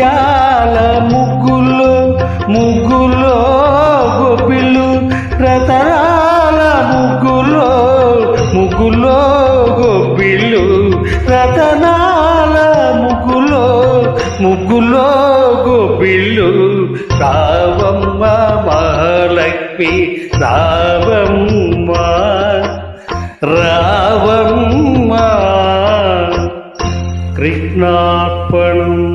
ముత్యాల ముగ్గులో ముగ్గులో గోపిల్లు రతనాల ముగ్గులో ముగ్గులో గోపిల్లు రతనాల ముగ్గులో ముగ్గులో గోపిల్లు రావమ్మ మహాలక్ష్మి రావమ్మ రావమ్మ కృష్ణార్పణం.